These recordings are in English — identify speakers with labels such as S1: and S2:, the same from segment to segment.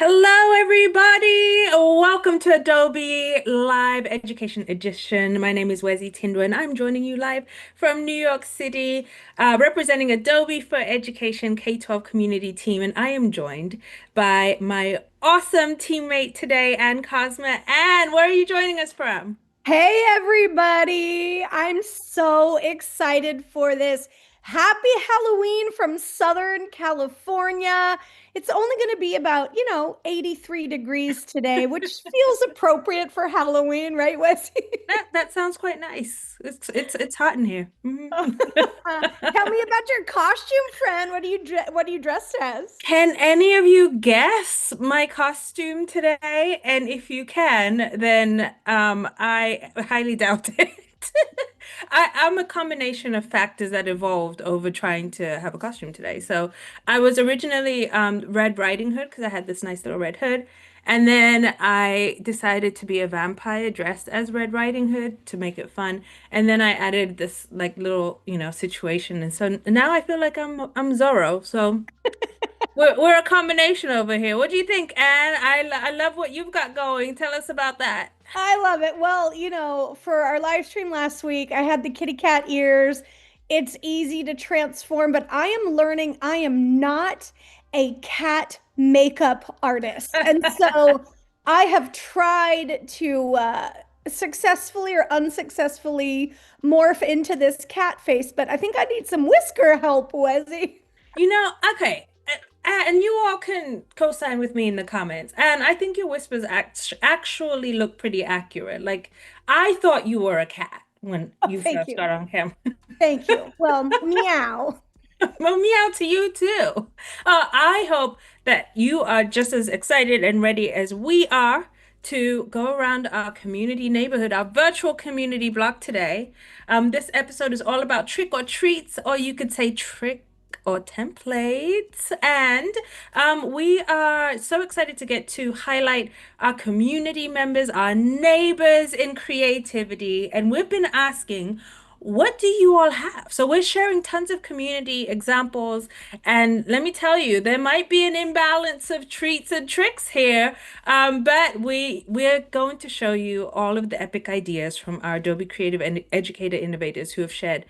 S1: Hello, everybody. Welcome to Adobe Live Education Edition. My name is Wezi Tindwa, and I'm joining you live from New York City, representing Adobe for Education K-12 community team. And I am joined by my awesome teammate today, Ann Cosma. Ann, where are you joining us from?
S2: Hey everybody! I'm so excited for this. Happy Halloween from Southern California. It's only going to be about, 83 degrees today, which feels appropriate for Halloween, right, Wesley?
S1: That sounds quite nice. It's hot in here.
S2: Tell
S1: Mhm.
S2: me about your costume, friend. What are you dressed as?
S1: Can any of you guess my costume today? And if you can, then I highly doubt it. I'm a combination of factors that evolved over trying to have a costume today. So I was originally Red Riding Hood because I had this nice little red hood. And then I decided to be a vampire dressed as Red Riding Hood to make it fun. And then I added this like little, situation. And so now I feel like I'm Zorro. So we're a combination over here. What do you think, Anne? I love what you've got going. Tell us about that.
S2: I love it. Well, for our live stream last week, I had the kitty cat ears. It's easy to transform, but I am learning I am not a cat makeup artist. And so I have tried to successfully or unsuccessfully morph into this cat face, but I think I need some whisker help, Wezzy.
S1: Okay. And you all can co-sign with me in the comments. And I think your whispers actually look pretty accurate. Like I thought you were a cat when
S2: Oh,
S1: you
S2: thank
S1: first got
S2: you.
S1: on camera.
S2: Thank you. Well, meow.
S1: Well, meow to you too. I hope that you are just as excited and ready as we are to go around our community neighborhood, our virtual community block today. This episode is all about trick or treats, or you could say trick or templates. And we are so excited to get to highlight our community members, our neighbors in creativity. And we've been asking, what do you all have? So we're sharing tons of community examples, and let me tell you, there might be an imbalance of treats and tricks here, but we're going to show you all of the epic ideas from our Adobe Creative and Educator innovators who have shared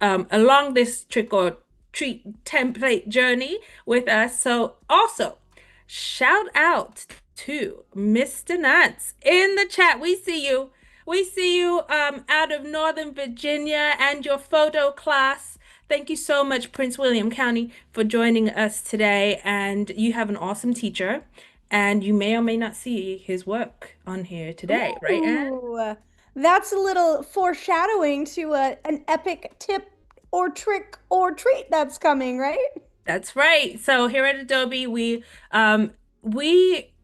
S1: along this trick or treat template journey with us. So also shout out to Mr. Nance in the chat. We see you. We see you out of Northern Virginia and your photo class. Thank you so much, Prince William County, for joining us today. And you have an awesome teacher, and you may or may not see his work on here today, right, Anne?
S2: Ooh, that's a little foreshadowing to an epic tip or trick or treat that's coming, right?
S1: That's right. So here at Adobe, we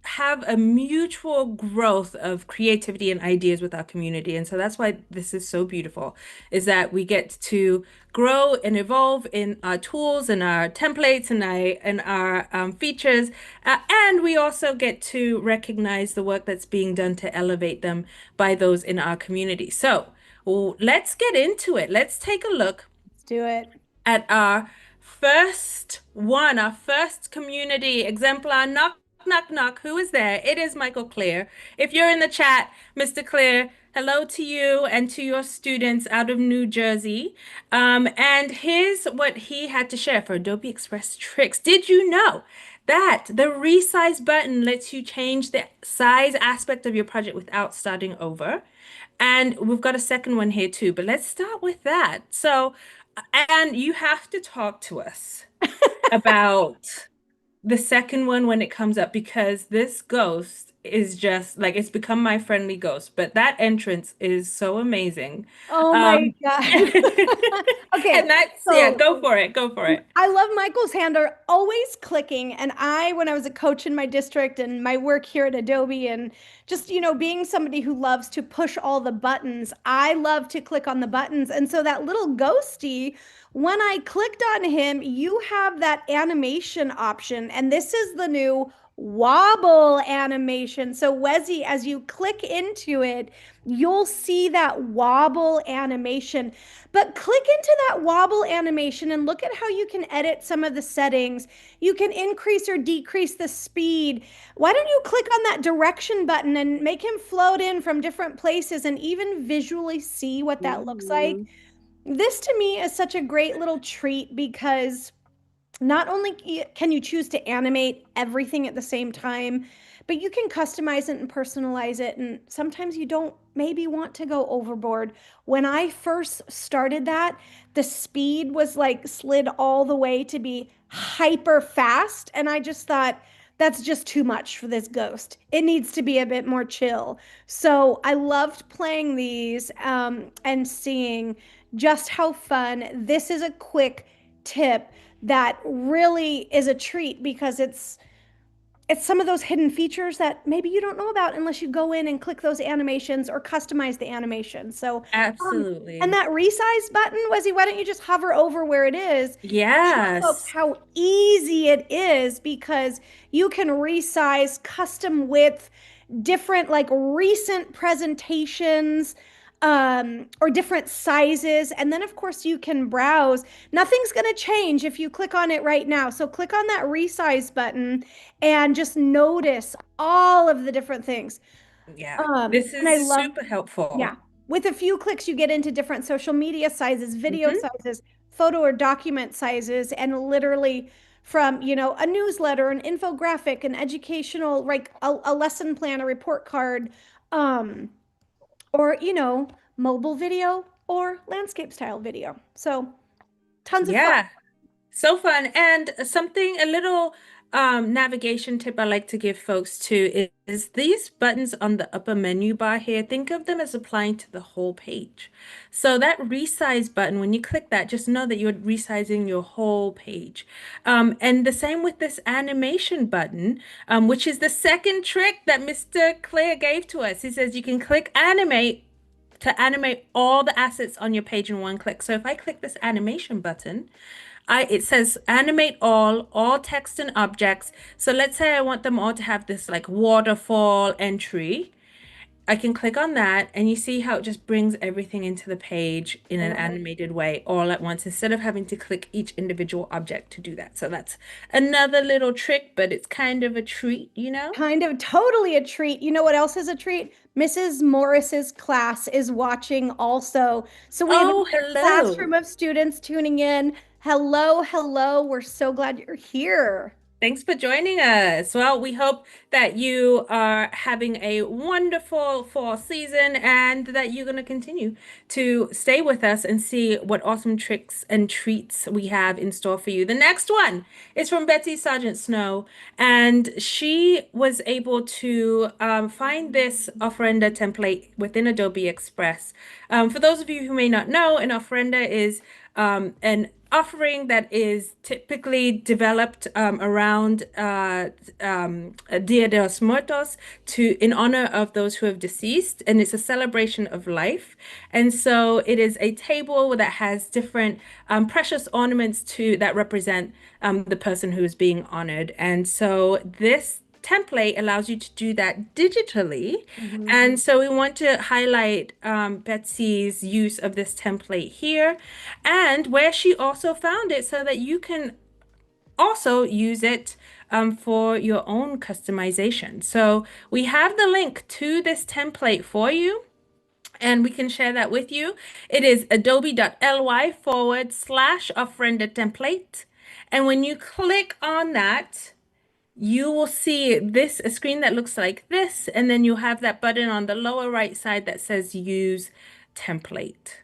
S1: have a mutual growth of creativity and ideas with our community. And so that's why this is so beautiful, is that we get to grow and evolve in our tools and our templates and our features. And we also get to recognize the work that's being done to elevate them by those in our community. So let's get into it. Let's take a look
S2: Let's do it.
S1: at our first community exemplar. Knock, knock, knock. Who is there? It is Michael Clear. If you're in the chat, Mr. Clear, hello to you and to your students out of New Jersey. And here's what he had to share for Adobe Express Tricks. Did you know that the resize button lets you change the size aspect of your project without starting over? And we've got a second one here too, but let's start with that. So, and you have to talk to us about the second one when it comes up because this ghost is just like it's become my friendly ghost, but that entrance is so amazing.
S2: Oh my
S1: Um,
S2: God.
S1: and
S2: Okay,
S1: that's yeah,
S2: so
S1: go for it, go for it.
S2: I love Michael's hand are always clicking. And when I was a coach in my district and my work here at Adobe, and just, being somebody who loves to push all the buttons, I love to click on the buttons. And so that little ghosty, when I clicked on him, you have that animation option. And this is the new wobble animation. So Wezzy, as you click into it, you'll see that wobble animation. But click into that wobble animation and look at how you can edit some of the settings. You can increase or decrease the speed. Why don't you click on that direction button and make him float in from different places and even visually see what that looks like?
S1: Ooh.
S2: This to me is such a great little treat because not only can you choose to animate everything at the same time, but you can customize it and personalize it. And sometimes you don't maybe want to go overboard. When I first started that, the speed was like slid all the way to be hyper fast. And I just thought, that's just too much for this ghost. It needs to be a bit more chill. So I loved playing these and seeing just how fun. This is a quick tip that really is a treat because it's some of those hidden features that maybe you don't know about unless you go in and click those animations or customize the animation. So, and
S1: Absolutely.
S2: that resize button, Wesy, why don't you just hover over where it is? Show folks
S1: Yes.
S2: how easy it is because you can resize custom width, different like recent presentations, or different sizes. And then, of course, you can browse. Nothing's going to change if you click on it right now. So click on that resize button and just notice all of the different things.
S1: Yeah. This
S2: And
S1: is
S2: I love,
S1: super helpful.
S2: yeah, with a few clicks, you get into different social media sizes, video
S1: Hmm.
S2: sizes, photo or document sizes, and literally from, a newsletter, an infographic, an educational, like a lesson plan, a report card, um, or, mobile video or landscape style video. So tons of fun.
S1: Yeah. So fun. And something, a little navigation tip I like to give folks too is these buttons on the upper menu bar here, think of them as applying to the whole page. So that resize button, when you click that, just know that you're resizing your whole page. And the same with this animation button, which is the second trick that Mr. Claire gave to us. He says you can click animate to animate all the assets on your page in one click. So if I click this animation button, it says animate all text and objects. So let's say I want them all to have this like waterfall entry. I can click on that and you see how it just brings everything into the page in
S2: I
S1: an
S2: love it.
S1: animated way all at once instead of having to click each individual object to do that. So that's another little trick, but it's kind of a treat, you know?
S2: Kind of totally a treat. You know what else is a treat? Mrs. Morris's class is watching also. So we have
S1: Oh,
S2: another
S1: hello.
S2: classroom of students tuning in. Hello, hello. We're so glad you're here.
S1: Thanks for joining us. Well, we hope that you are having a wonderful fall season and that you're going to continue to stay with us and see what awesome tricks and treats we have in store for you. The next one is from Betsy Sargent Snow, and she was able to find this Ofrenda template within Adobe Express. For those of you who may not know, an Ofrenda is an offering that is typically developed around Dia de los Muertos to in honor of those who have deceased, and it's a celebration of life. And so it is a table that has different precious ornaments to that represent the person who is being honored. And so this template allows you to do that digitally.
S2: Mhm.
S1: And so we want to highlight Betsy's use of this template here and where she also found it so that you can also use it for your own customization. So we have the link to this template for you. And we can share that with you. It is adobe.ly/Ofrenda template. And when you click on that, you will see this a screen that looks like this, and then you have that button on the lower right side that says use template.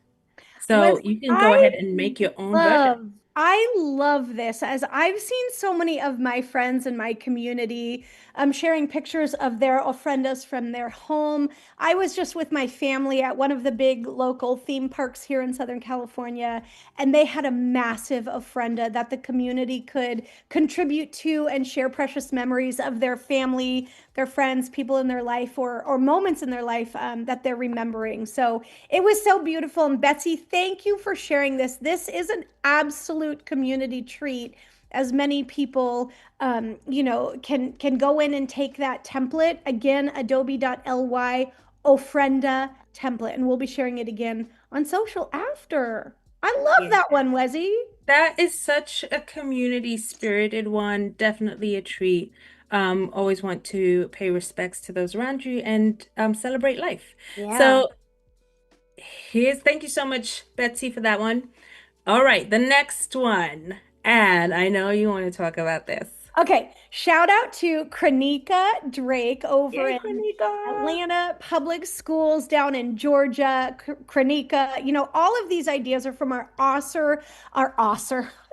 S1: So
S2: Wesley,
S1: you can go ahead and make your own version.
S2: I love this as I've seen so many of my friends in my community sharing pictures of their ofrendas from their home. I was just with my family at one of the big local theme parks here in Southern California, and they had a massive ofrenda that the community could contribute to and share precious memories of their family, their friends, people in their life, or moments in their life that they're remembering. So it was so beautiful. And Betsy, thank you for sharing this. This is an absolute community treat. as many people can go in and take that template. Again, adobe.ly Ofrenda template, and we'll be sharing it again on social after. I love
S1: Yeah.
S2: that one, Wezzy.
S1: That is such a community spirited one. Definitely a treat. Always want to pay respects to those around you and celebrate life.
S2: Yeah.
S1: So thank you so much, Betsy, for that one. All right, the next one. And I know you want to talk about this.
S2: Okay, shout out to Kranika Drake over
S1: Yay,
S2: in
S1: Cornica.
S2: Atlanta Public Schools down in Georgia. Kranika, all of these ideas are from our I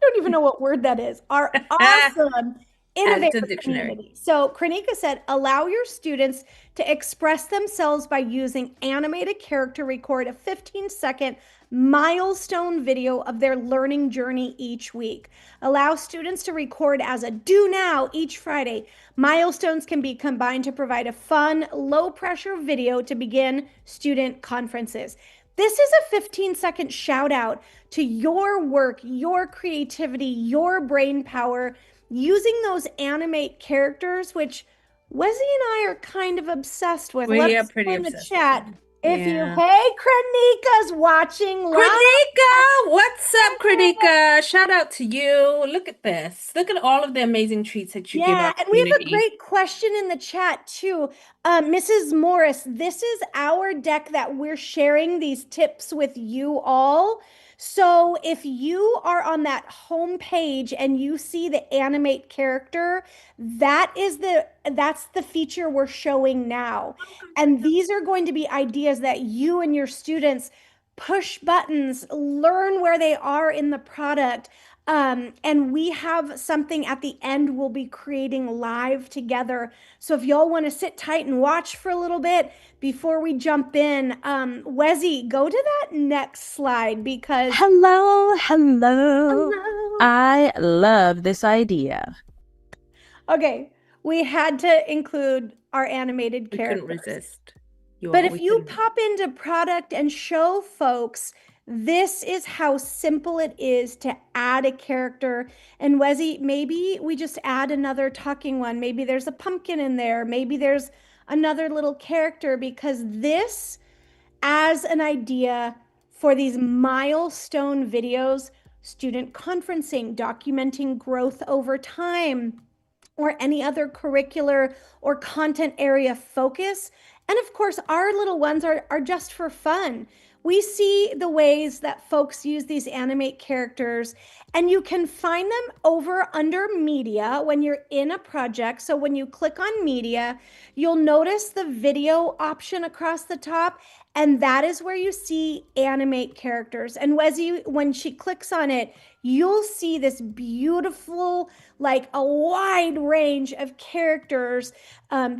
S2: don't even know what word that is. Our awesome
S1: Add to
S2: innovator
S1: the dictionary.
S2: community. So Kranika said, allow your students to express themselves by using animated character record a 15-second milestone video of their learning journey each week. Allow students to record as a do now each Friday. Milestones can be combined to provide a fun, low pressure video to begin student conferences. This is a 15-second shout out to your work, your creativity, your brain power using those animate characters, which Wesley and I are kind of obsessed with. Let
S1: We are
S2: us
S1: pretty
S2: know in the
S1: obsessed with
S2: chat
S1: them.
S2: if you,
S1: Yeah.
S2: hey, Kranika's watching live.
S1: Kritika, what's up, Kritika? Shout out to you. Look at this. Look at all of the amazing treats that you give
S2: Yeah,
S1: our
S2: and we have a
S1: community.
S2: great question in the chat too. Mrs. Morris, this is our deck that we're sharing these tips with you all. So if you are on that home page and you see the animate character, that's the feature we're showing now. And these are going to be ideas that you and your students push buttons, learn where they are in the product. And we have something at the end we'll be creating live together. So if y'all want to sit tight and watch for a little bit before we jump in, Wezzy, go to that next slide because
S3: Hello, hello.
S2: hello.
S3: I love this idea.
S2: Okay, we had to include our animated
S1: We couldn't
S2: characters.
S1: resist. You
S2: But
S1: all,
S2: if
S1: we
S2: you
S1: couldn't resist.
S2: pop into product and show folks, this is how simple it is to add a character. And Wezzy, maybe we just add another talking one. Maybe there's a pumpkin in there. Maybe there's another little character because this as an idea for these milestone videos, student conferencing, documenting growth over time, or any other curricular or content area focus. And of course, our little ones are just for fun. We see the ways that folks use these animate characters, and you can find them over under media when you're in a project. So when you click on media, you'll notice the video option across the top, and that is where you see animate characters. And Wezzy, when she clicks on it, you'll see this beautiful, like a wide range of characters,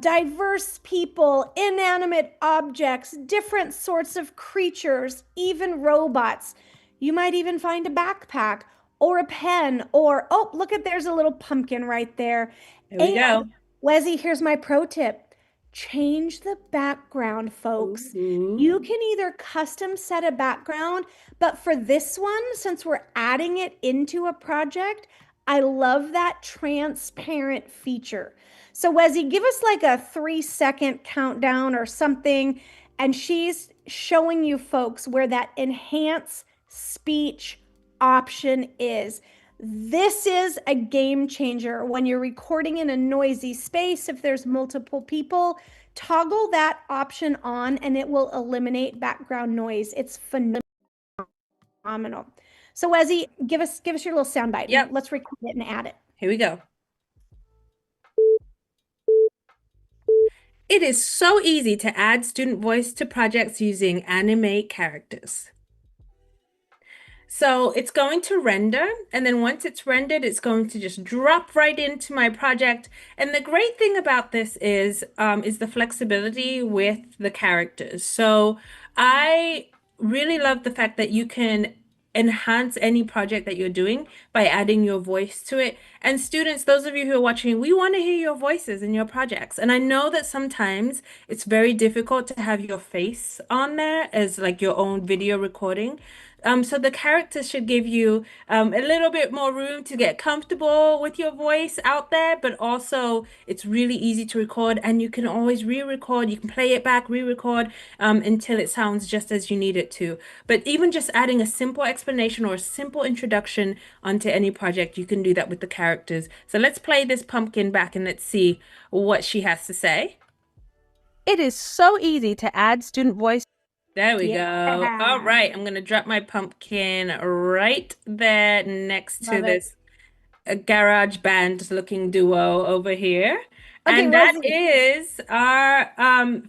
S2: diverse people, inanimate objects, different sorts of creatures, even robots. You might even find a backpack or a pen, or, oh, look at there's a little pumpkin right there.
S1: Here we
S2: And
S1: go.
S2: Wezzy, here's my pro tip. Change the background, folks.
S1: Ooh.
S2: You can either custom set a background, but for this one, since we're adding it into a project, I love that transparent feature. So, Wezzy, give us like a 3-second countdown or something. And she's showing you folks where that enhance speech option is. This is a game changer when you're recording in a noisy space. If there's multiple people, toggle that option on and it will eliminate background noise. It's phenomenal. So Wezzy, give us your little soundbite and
S1: Yep.
S2: let's record it and add it.
S1: Here we go. It is so easy to add student voice to projects using animate characters. So it's going to render, and then once it's rendered, it's going to just drop right into my project. And the great thing about this is the flexibility with the characters. So I really love the fact that you can enhance any project that you're doing by adding your voice to it. And students, those of you who are watching, we want to hear your voices in your projects. And I know that sometimes it's very difficult to have your face on there as like your own video recording. So the characters should give you a little bit more room to get comfortable with your voice out there, but also it's really easy to record and you can always re-record. You can play it back, re-record until it sounds just as you need it to. But even just adding a simple explanation or a simple introduction onto any project, you can do that with the characters. So let's play this pumpkin back and let's see what she has to say.
S3: It is so easy to add student voice.
S1: There we go. All
S2: Yeah.
S1: right, I'm gonna drop my pumpkin right there next to
S2: Love it.
S1: this garage band looking duo over here.
S2: Okay,
S1: And that
S2: Wesley.
S1: is our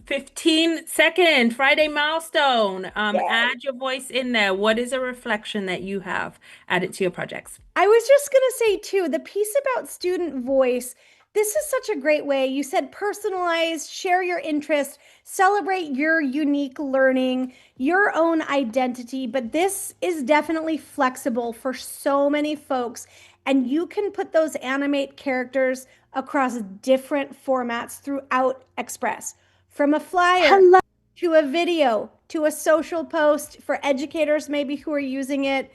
S1: 15-second Friday milestone.
S2: Yay.
S1: Add your voice in there. What is a reflection that you have added to your projects?
S2: I was just going to say, too, the piece about student voice, this is such a great way. You said personalize, share your interest, celebrate your unique learning, your own identity. But this is definitely flexible for so many folks. And you can put those animate characters across different formats throughout Express, from a flyer
S3: Hello.
S2: to a video to a social post for educators maybe who are using it.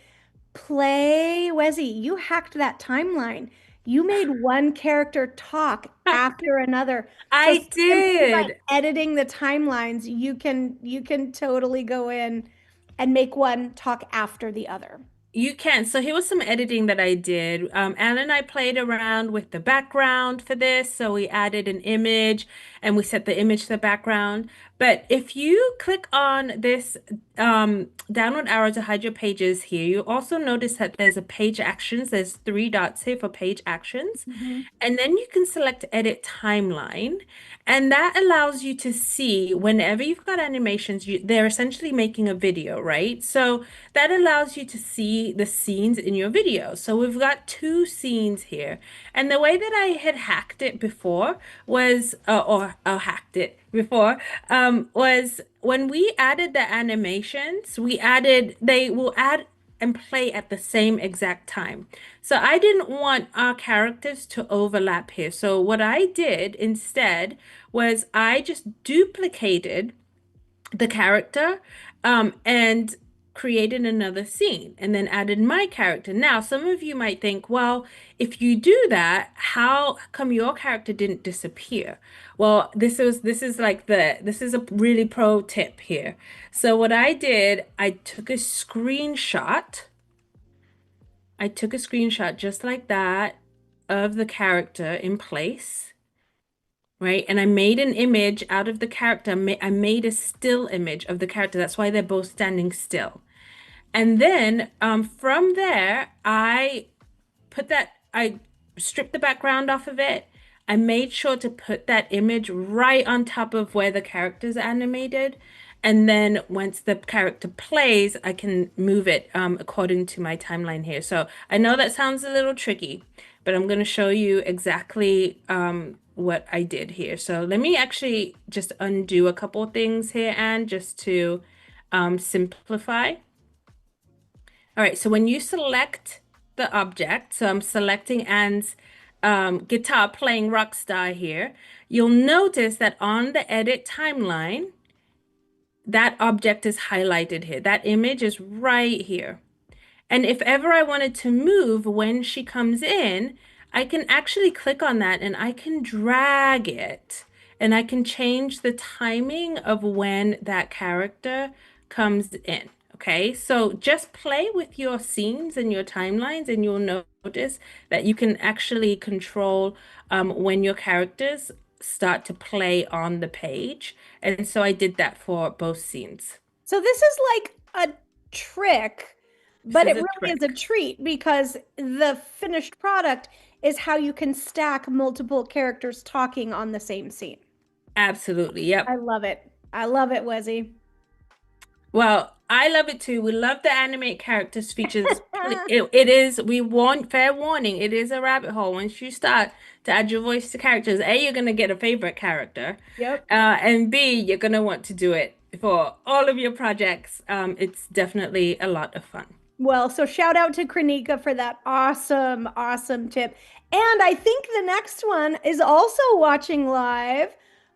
S2: Play, Wezzy, you hacked that timeline. You made one character talk after another. So
S1: I
S2: simply by
S1: did.
S2: editing the timelines, you can totally go in and make one talk after the other.
S1: You can. So here was some editing that I did. Anna and I played around with the background for this. So we added an image and we set the image to the background. But if you click on this downward arrow to hide your pages here, you also notice that there's a page actions. There's three dots here for page actions.
S2: Mhm.
S1: And then you can select edit timeline. And that allows you to see whenever you've got animations, they're essentially making a video, right? So that allows you to see the scenes in your video. So we've got two scenes here. And the way that I had hacked it before was, or hacked it before, was when we added the animations, they will add and play at the same exact time. So I didn't want our characters to overlap here. So what I did instead was I just duplicated the character and created another scene and then added my character. Now, some of you might think, well, if you do that, how come your character didn't disappear? Well, this is a really pro tip here. So what I did, I took a screenshot. I took a screenshot just like that of the character in place, right? And I made an image out of the character. I made a still image of the character. That's why they're both standing still. And then from there, I stripped the background off of it. I made sure to put that image right on top of where the character's animated. And then once the character plays, I can move it according to my timeline here. So I know that sounds a little tricky, but I'm going to show you exactly what I did here. So let me actually just undo a couple of things here, and just to simplify. All right, so when you select the object, so I'm selecting Anne's guitar playing Rockstar here, you'll notice that on the edit timeline, that object is highlighted here. That image is right here. And if ever I wanted to move when she comes in, I can actually click on that and I can drag it and I can change the timing of when that character comes in. Okay, so just play with your scenes and your timelines, and you'll notice that you can actually control when your characters start to play on the page. And so I did that for both scenes.
S2: So this is like a trick,
S1: This
S2: but
S1: is
S2: it
S1: a
S2: really is a
S1: trick.
S2: treat because the finished product is how you can stack multiple characters talking on the same scene.
S1: Absolutely.
S2: I
S1: Yep.
S2: love it. I love it, Wezzy.
S1: Well, I love it too. We love the animate characters features. It is, we want fair warning, it is a rabbit hole. Once you start to add your voice to characters, A, you're gonna get a favorite character.
S2: Yep.
S1: And B, you're gonna want to do it for all of your projects. It's definitely a lot of fun.
S2: Well, so shout out to Kranika for that awesome, awesome tip. And I think the next one is also watching live.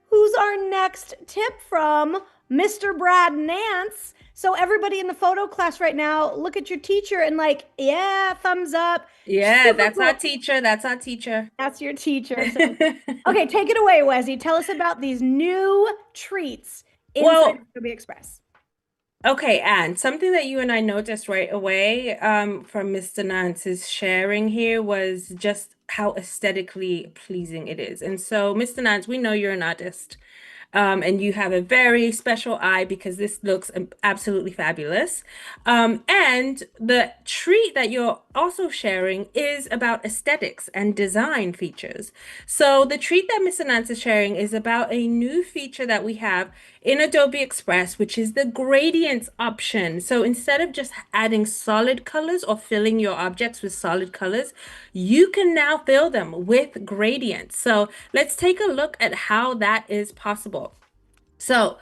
S2: Who's our next tip from? Mr. Brad Nance. So everybody in the photo class right now, look at your teacher and like, yeah, thumbs up.
S1: Yeah,
S2: Super
S1: that's our
S2: cool.
S1: teacher. That's our teacher.
S2: That's your teacher. So, okay, take it away, Wesy. Tell us about these new treats inside
S1: Well,
S2: Adobe Express.
S1: okay, and something that you and I noticed right away from Mr. Nance's sharing here was just how aesthetically pleasing it is. And so, Mr. Nance, we know you're an artist. And you have a very special eye because this looks absolutely fabulous. And the treat that you're also sharing is about aesthetics and design features. So the treat that Mr. Nance is sharing is about a new feature that we have in Adobe Express, which is the gradients option. So instead of just adding solid colors or filling your objects with solid colors, you can now fill them with gradients. So let's take a look at how that is possible. So,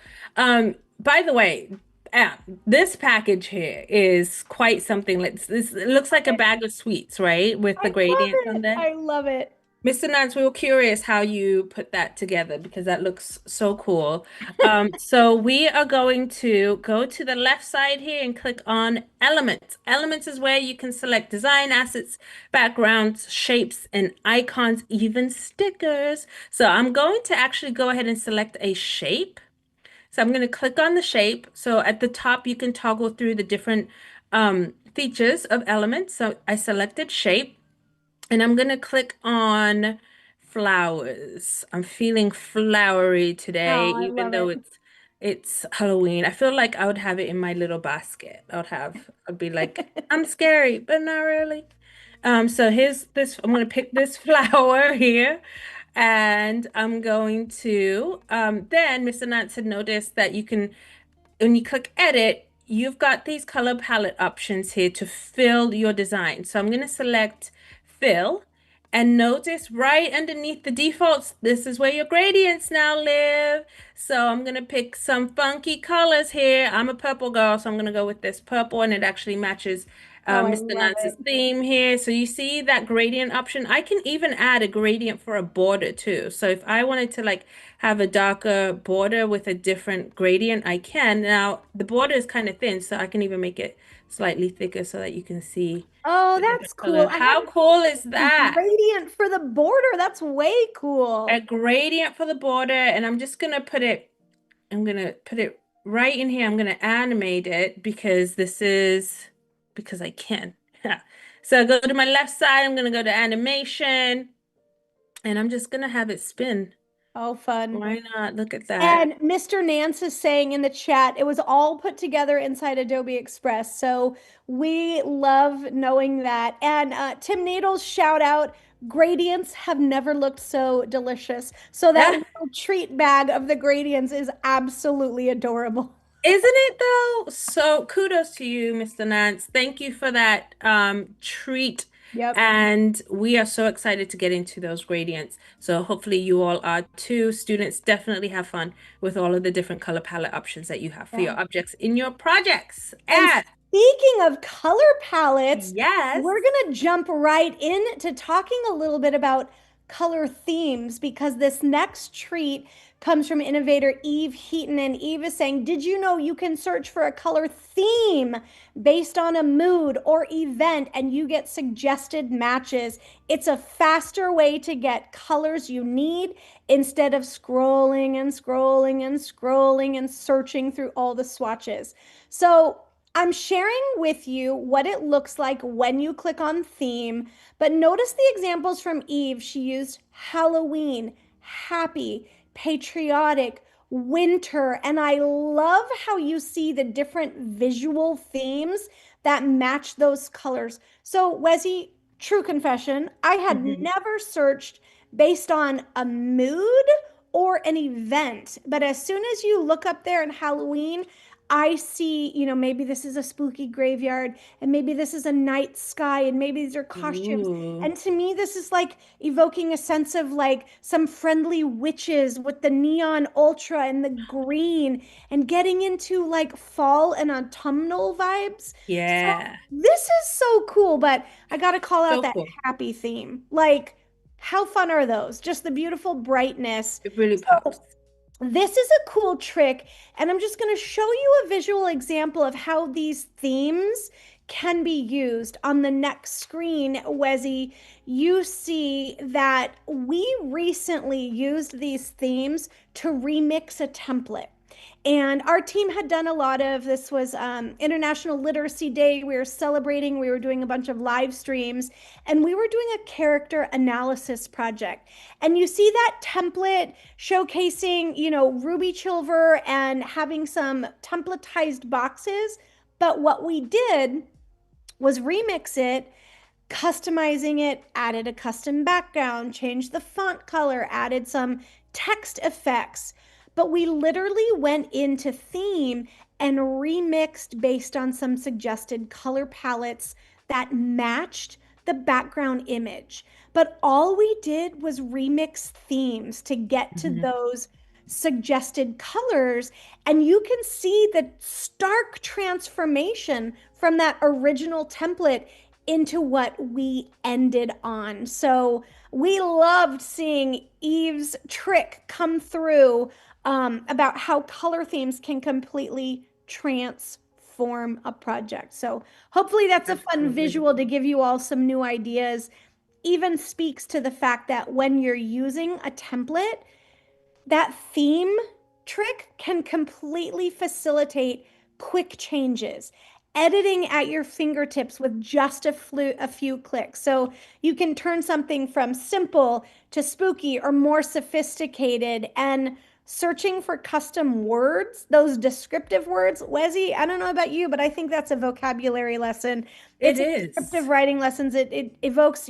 S1: by the way, uh, this package here is quite something. It looks like a bag of sweets, right? With
S2: I
S1: the
S2: love
S1: gradients on
S2: it.
S1: there.
S2: I love it.
S1: Mr. Nance, we were curious how you put that together because that looks so cool. So we are going to go to the left side here and click on Elements. Elements is where you can select design assets, backgrounds, shapes, and icons, even stickers. So I'm going to actually go ahead and select a shape. So I'm going to click on the shape. So at the top, you can toggle through the different features of elements. So I selected shape and I'm going to click on flowers. I'm feeling flowery today,
S2: Oh, I
S1: even
S2: love
S1: though
S2: it.
S1: it's Halloween. I feel like I would have it in my little basket. I'd be like, I'm scary, but not really. So here's this, I'm going to pick this flower here. And I'm going to, then Mr. Nance had noticed that you can, when you click edit, you've got these color palette options here to fill your design. So I'm going to select fill and notice right underneath the defaults, this is where your gradients now live. So I'm going to pick some funky colors here. I'm a purple girl, so I'm going to go with this purple and it actually matches
S2: Oh, I
S1: Mr.
S2: love
S1: Nance's
S2: it.
S1: theme here. So you see that gradient option. I can even add a gradient for a border too. So if I wanted to like have a darker border with a different gradient, I can. Now the border is kind of thin, so I can even make it slightly thicker so that you can see
S2: Oh,
S1: the
S2: that's
S1: different
S2: cool.
S1: colors.
S2: I
S1: How
S2: hadn't
S1: cool is
S2: seen a
S1: that?
S2: gradient for the border. That's way
S1: A
S2: cool.
S1: gradient for the border, and I'm gonna put it right in here. I'm gonna animate it because I can. Yeah. So go to my left side, I'm gonna go to animation, and I'm just gonna have it spin.
S2: Oh, fun.
S1: Why not? Look at that.
S2: And Mr. Nance is saying in the chat, it was all put together inside Adobe Express. So we love knowing that. And Tim Nadel's shout out, gradients have never looked so delicious. So that
S1: Yeah.
S2: little treat bag of the gradients is absolutely adorable.
S1: Isn't it though? So kudos to you, Mr. Nance. Thank you for that treat.
S2: Yep.
S1: And we are so excited to get into those gradients. So hopefully you all are too. Students definitely have fun with all of the different color palette options that you have for
S2: Yeah.
S1: your objects in your projects.
S2: And
S1: And
S2: speaking of color palettes,
S1: yes.
S2: we're going to jump right into talking a little bit about color themes because this next treat comes from innovator Eve Heaton. And Eve is saying, did you know you can search for a color theme based on a mood or event and you get suggested matches? It's a faster way to get colors you need instead of scrolling and scrolling and scrolling and searching through all the swatches. So I'm sharing with you what it looks like when you click on theme, but notice the examples from Eve. She used Halloween, happy, patriotic, winter, and I love how you see the different visual themes that match those colors. So, Wesy, true confession, I had
S1: Mhm.
S2: never searched based on a mood or an event, but as soon as you look up there in Halloween, I see, maybe this is a spooky graveyard, and maybe this is a night sky, and maybe these are costumes.
S1: Ooh,
S2: And to me, this is like evoking a sense of like some friendly witches with the neon ultra and the green, and getting into like fall and autumnal vibes. So
S1: yeah.
S2: this is so cool, but I got to call out
S1: So
S2: that
S1: cool.
S2: happy theme. Like, how fun are those? Just the beautiful brightness.
S1: It really
S2: So
S1: pops.
S2: This is a cool trick, and I'm just going to show you a visual example of how these themes can be used. On the next screen, Wezzy, you see that we recently used these themes to remix a template. And our team had done a lot of this was International Literacy Day. We were celebrating, we were doing a bunch of live streams, and we were doing a character analysis project. And you see that template showcasing, Ruby Chilver and having some templatized boxes. But what we did was remix it, customizing it, added a custom background, changed the font color, added some text effects. But we literally went into theme and remixed based on some suggested color palettes that matched the background image. But all we did was remix themes to get to
S1: Mhm.
S2: those suggested colors. And you can see the stark transformation from that original template into what we ended on. So we loved seeing Eve's trick come through about how color themes can completely transform a project. So hopefully that's a fun
S1: Absolutely.
S2: visual to give you all some new ideas. Even speaks to the fact that when you're using a template, that theme trick can completely facilitate quick changes, editing at your fingertips with just a few clicks. So you can turn something from simple to spooky or more sophisticated. And searching for custom words, those descriptive words, Wezzy, I don't know about you, but I think that's a vocabulary lesson.
S1: It
S2: It's a descriptive
S1: is.
S2: writing lessons. It evokes,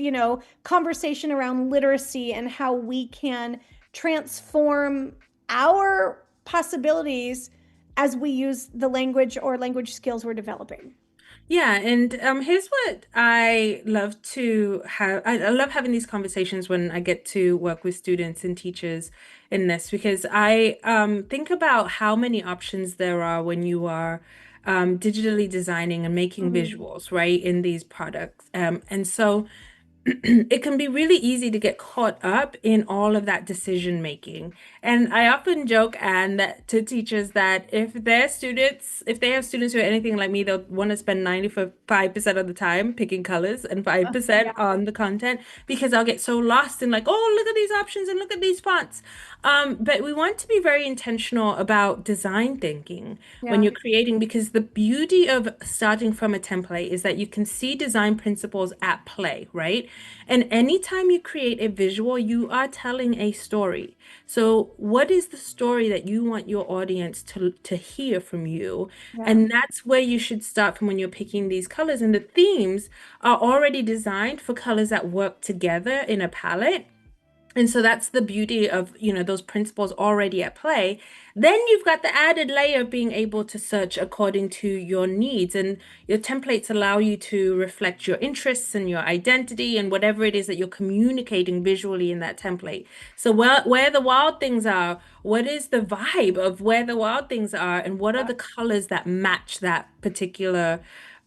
S2: conversation around literacy and how we can transform our possibilities as we use the language or language skills we're developing.
S1: Yeah, and here's what I love to have. I love having these conversations when I get to work with students and teachers in this because I think about how many options there are when you are digitally designing and making
S2: Mhm.
S1: visuals, right, in these products. And so it can be really easy to get caught up in all of that decision making. And I often joke and that to teachers that if they have students who are anything like me, they'll want to spend 95% of the time picking colors and
S2: Yeah,
S1: 5% on the content because I'll get so lost in like, oh, look at these options and look at these fonts. But we want to be very intentional about design thinking when
S2: yeah,
S1: you're creating because the beauty of starting from a template is that you can see design principles at play, right? And anytime you create a visual, you are telling a story. So, what is the story that you want your audience to hear from you?
S2: yeah.
S1: And that's where you should start from when you're picking these colors. And the themes are already designed for colors that work together in a palette. And so that's the beauty of, those principles already at play. Then you've got the added layer of being able to search according to your needs. And your templates allow you to reflect your interests and your identity and whatever it is that you're communicating visually in that template. So where the wild things are, what is the vibe of where the wild things are, and what are the colors that match that particular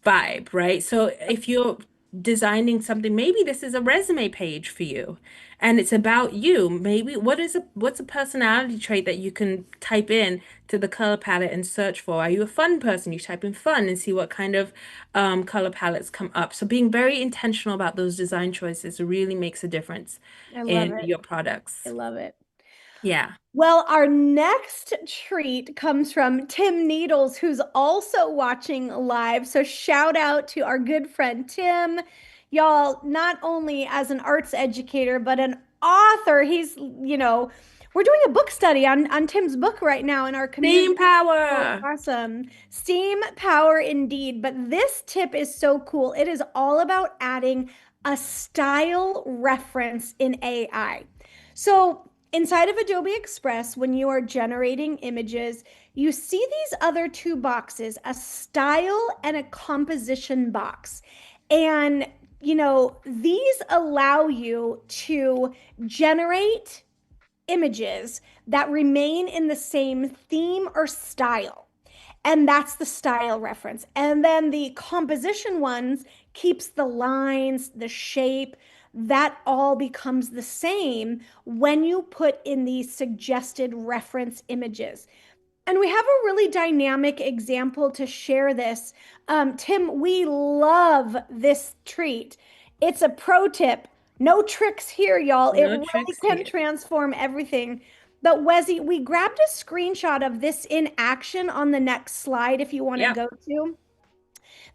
S1: vibe, right? So if you're designing something, maybe this is a resume page for you and it's about you. Maybe what's a personality trait that you can type in to the color palette and search for? Are you a fun person? You type in fun and see what kind of color palettes come up. So being very intentional about those design choices really makes a difference
S2: I love
S1: in
S2: it.
S1: your
S2: I
S1: products.
S2: love it.
S1: Yeah.
S2: Well, our next treat comes from Tim Needles, who's also watching live. So, shout out to our good friend Tim. Y'all, not only as an arts educator, but an author. We're doing a book study on Tim's book right now in our community.
S1: Steam
S2: So
S1: power.
S2: awesome. Steam power indeed. But this tip is so cool. It is all about adding a style reference in AI. So, inside of Adobe Express, when you are generating images, you see these other two boxes, a style and a composition box. And, these allow you to generate images that remain in the same theme or style. And that's the style reference. And then the composition ones keeps the lines, the shape, that all becomes the same when you put in these suggested reference images. And we have a really dynamic example to share this. Tim, we love this treat. It's a pro tip. No tricks here, y'all. It
S1: No
S2: really
S1: tricks
S2: can
S1: here.
S2: transform everything. But Wesy, we grabbed a screenshot of this in action on the next slide if you want to
S1: Yep.
S2: go to.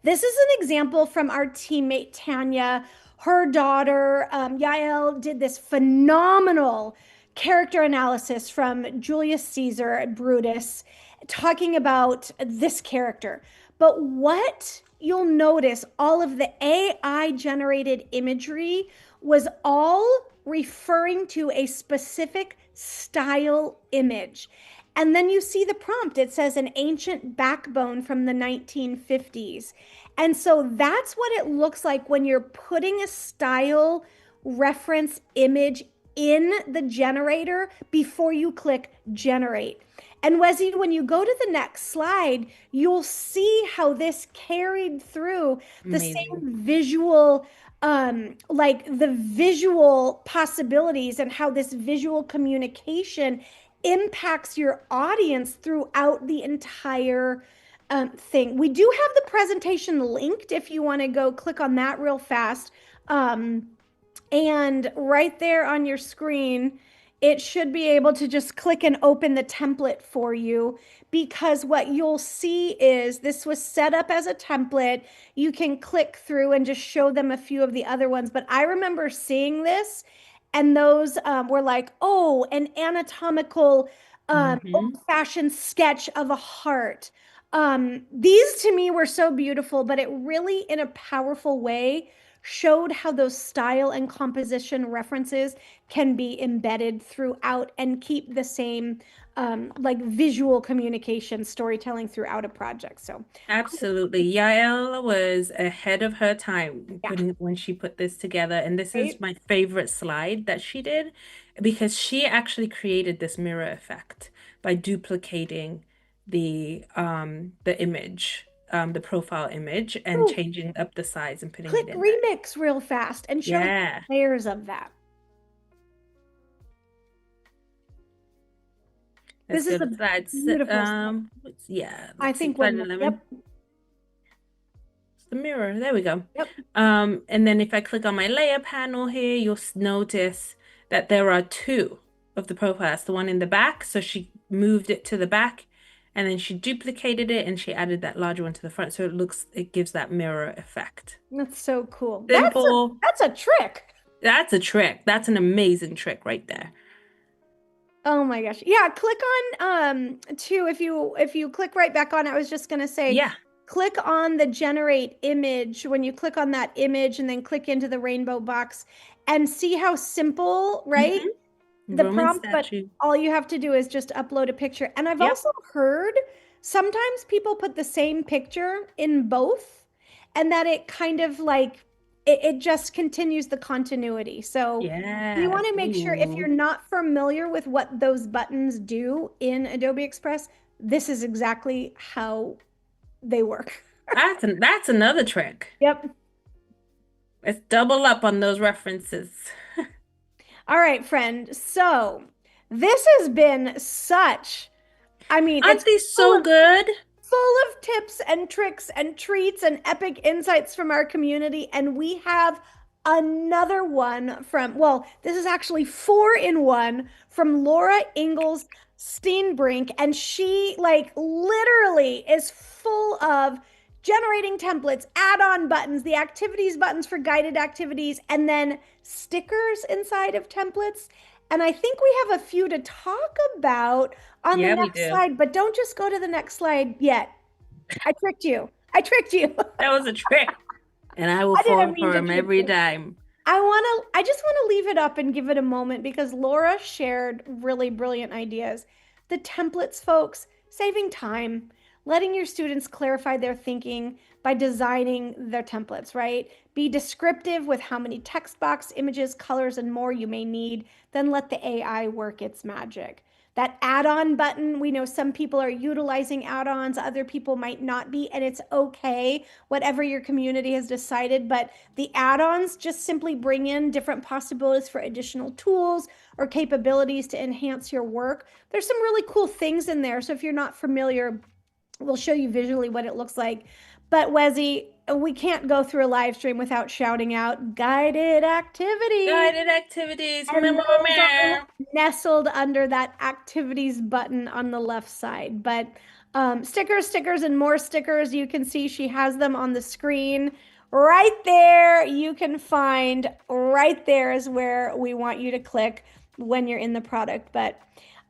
S2: This is an example from our teammate Tanya. Her daughter, Yael, did this phenomenal character analysis from Julius Caesar, Brutus, talking about this character. But what you'll notice, all of the AI generated imagery was all referring to a specific style image. And then you see the prompt. It says an ancient backbone from the 1950s. And so that's what it looks like when you're putting a style reference image in the generator before you click generate. And Wesley, when you go to the next slide, you'll see how this carried through the
S1: Amazing.
S2: same visual, like the visual possibilities and how this visual communication impacts your audience throughout the entire thing. We do have the presentation linked if you want to go click on that real fast. And right there on your screen, it should be able to just click and open the template for you, because what you'll see is this was set up as a template. You can click through and just show them a few of the other ones. But I remember seeing this, and those were like, oh, an anatomical,
S1: Hmm.
S2: old-fashioned sketch of a heart. These to me were so beautiful, but it really, in a powerful way, showed how those style and composition references can be embedded throughout and keep the same like visual communication storytelling throughout a project. So
S1: Absolutely. Yael was ahead of her time
S2: yeah,
S1: when she put this together. And this is
S2: right.
S1: my favorite slide that she did because she actually created this mirror effect by duplicating the image, the profile image, and
S2: Ooh,
S1: changing up the size and putting
S2: click
S1: it in there.
S2: remix real fast and show you
S1: Yeah.
S2: layers of that.
S1: Let's
S2: This
S1: go
S2: is
S1: to
S2: a
S1: slides.
S2: beautiful,
S1: Yeah,
S2: I
S1: let's see,
S2: think
S1: slide
S2: when,
S1: 11.
S2: yep,
S1: It's the mirror. There we go.
S2: yep.
S1: And then if I click on my layer panel here, you'll notice that there are two of the profiles, the one in the back. So she moved it to the back and then she duplicated it and she added that larger one to the front. So it gives that mirror effect.
S2: That's so cool.
S1: Simple.
S2: That's a trick.
S1: That's a trick. That's an amazing trick right there.
S2: Oh my gosh. Yeah, click on two if you click right back on, I was just gonna say
S1: Yeah.
S2: click on the generate image when you click on that image and then click into the rainbow box and see how simple, right?
S1: Hmm.
S2: The
S1: Roman
S2: prompt, but
S1: statue.
S2: all you have to do is just upload a picture. And I've
S1: Yep.
S2: also heard sometimes people put the same picture in both, and that it kind of like it just continues the continuity. So you
S1: Yeah.
S2: want to make sure, if you're
S1: Ooh.
S2: not familiar with what those buttons do in Adobe Express, this is exactly how they work.
S1: That's another trick.
S2: Yep.
S1: Let's double up on those references.
S2: All right, friend. So this has been such, I mean, it's
S1: Aren't these
S2: full
S1: so
S2: of
S1: good?
S2: tips and tricks and treats and epic insights from our community. And we have another one from, well, this is actually four in one from Laura Ingalls Steenbrink. And she, like, literally is full of generating templates, add-on buttons, the activities buttons for guided activities, and then stickers inside of templates. And I think we have a few to talk about on the
S1: Yeah, we
S2: next
S1: do.
S2: slide, but don't just go to the next slide yet. I tricked you. I tricked you.
S1: That was a trick. And I will
S2: I didn't
S1: fall
S2: mean
S1: for
S2: to
S1: him
S2: trick
S1: every
S2: you.
S1: time.
S2: I just want to leave it up and give it a moment because Laura shared really brilliant ideas. The templates, folks, saving time, letting your students clarify their thinking by designing their templates, right? Be descriptive with how many text box, images, colors, and more you may need, then let the AI work its magic. that add-on button. We know some people are utilizing add-ons, other people might not be, and it's okay, whatever your community has decided. But the add-ons just simply bring in different possibilities for additional tools or capabilities to enhance your work. There's some really cool things in there. So if you're not familiar, we'll show you visually what it looks like. But Wezzy, we can't go through a live stream without shouting out guided activities.
S1: Guided activities.
S2: And
S1: Meh, meh,
S2: those are
S1: meh.
S2: nestled under that activities button on the left side. But stickers, stickers, and more stickers. You can see she has them on the screen. Right there, you can find right there is where we want you to click when you're in the product. But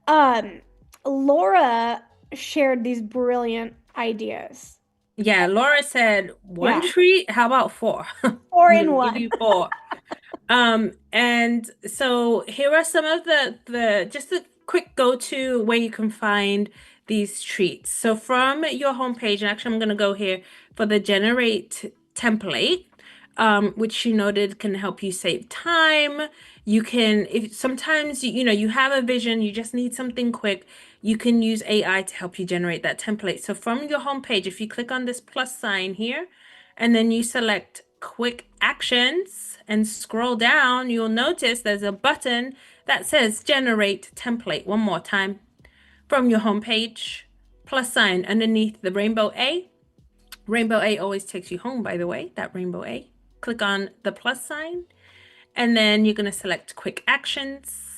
S2: um, Laura shared these brilliant ideas.
S1: Yeah, Laura said one
S2: Yeah,
S1: treat. How about four? I'm
S2: four in
S1: gonna give
S2: one.
S1: you four. And so here are some of the just a quick go-to where you can find these treats. So from your homepage, and actually I'm gonna go here for the generate template, which you noted can help you save time. You can, if sometimes you know you have a vision, you just need something quick, you can use AI to help you generate that template. So from your homepage, if you click on this plus sign here, and then you select quick actions and scroll down, you'll notice there's a button that says generate template. One more time. From your homepage, plus sign underneath the rainbow A. Rainbow A always takes you home, by the way, that rainbow A. Click on the plus sign, and then you're going to select quick actions.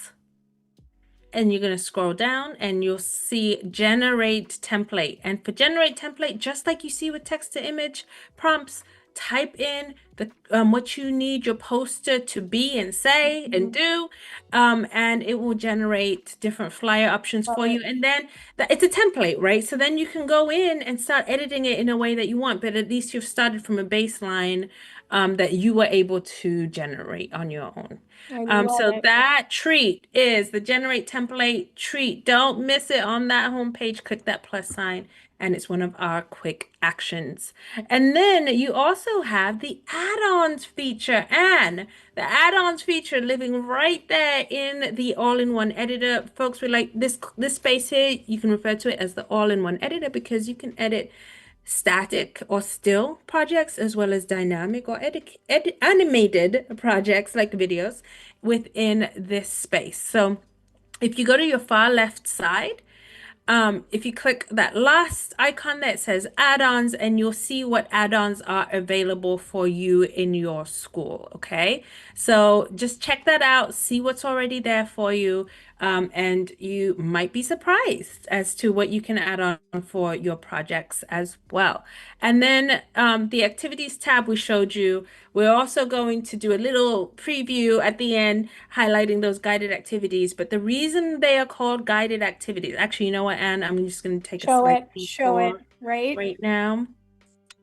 S1: And you're going to scroll down and you'll see generate template. And for generate template, just like you see with text to image prompts, type in the what you need your poster to be and say and do, and it will generate different flyer options
S2: Love
S1: for you.
S2: it.
S1: And then it's a template, right? So then you can go in and start editing it in a way that you want, but at least you've started from a baseline that you were able to generate on your own.
S2: I love
S1: So
S2: it.
S1: that treat is the generate template treat. Don't miss it on that homepage. Click that plus sign, and it's one of our quick actions. And then you also have the add-ons feature, and the add-ons feature living right there in the all-in-one editor. Folks, we like this space here. You can refer to it as the all-in-one editor because you can edit static or still projects as well as dynamic or animated projects like videos within this space. So if you go to your far left side, if you click that last icon that says add-ons, and you'll see what add-ons are available for you in your school, okay? So just check that out, see what's already there for you, and you might be surprised as to what you can add on for your projects as well. And then the activities tab we showed you, we're also going to do a little preview at the end highlighting those guided activities. But the reason they are called guided activities, actually, you know what, Anne, I'm just going to take a slight
S2: Show it,
S1: detour
S2: right?
S1: right now.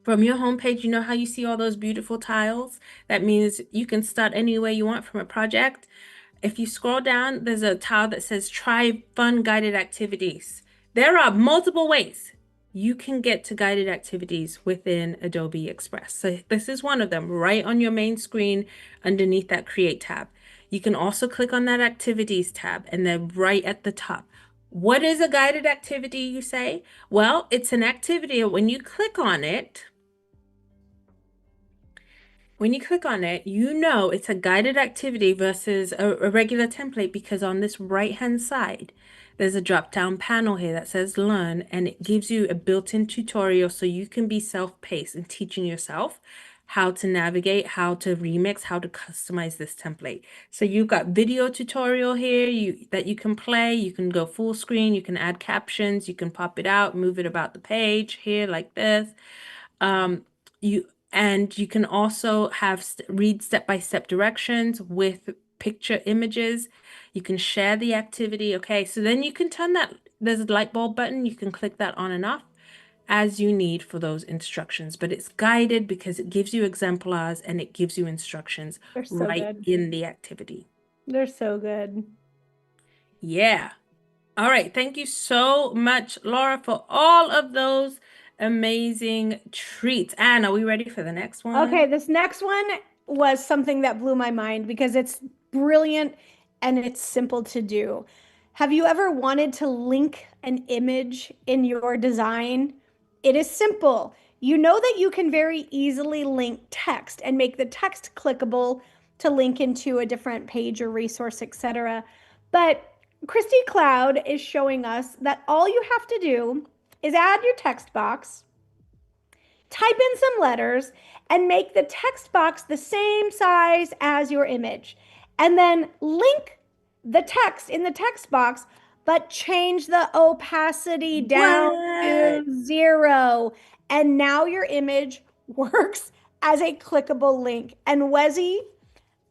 S1: From your homepage, you know how you see all those beautiful tiles? That means you can start anywhere you want from a project. If you scroll down, there's a tile that says try fun guided activities. There are multiple ways you can get to guided activities within Adobe Express. So this is one of them right on your main screen underneath that Create tab. You can also click on that Activities tab and then right at the top. What is a guided activity, you say? Well, it's an activity when you click on it, you know it's a guided activity versus a regular template because on this right-hand side, there's a drop-down panel here that says Learn, and it gives you a built-in tutorial so you can be self-paced and teaching yourself how to navigate, how to remix, how to customize this template. So you've got video tutorial here that you can play. You can go full screen. You can add captions. You can pop it out, move it about the page here like this. Um, you and you can also have read step-by-step directions with picture images. You can share the activity. Okay, so then you can turn that, there's a light bulb button. You can click that on and off as you need for those instructions. But it's guided because it gives you exemplars and it gives you instructions
S2: They're so
S1: right
S2: good.
S1: in the activity.
S2: They're so good.
S1: Yeah. All right. Thank you so much, Laura, for all of those amazing treats. Anne, are we ready for the next
S2: Okay,
S1: one?
S2: this next one was something that blew my mind because it's brilliant and it's simple to do. Have you ever wanted to link an image in your design? It is simple. You know that you can very easily link text and make the text clickable to link into a different page or resource, etc. But Christy Cloud is showing us that all you have to do is add your text box, type in some letters, and make the text box the same size as your image. And then link the text in the text box, but change the opacity down
S1: What?
S2: to 0. And now your image works as a clickable link. And Wezzy,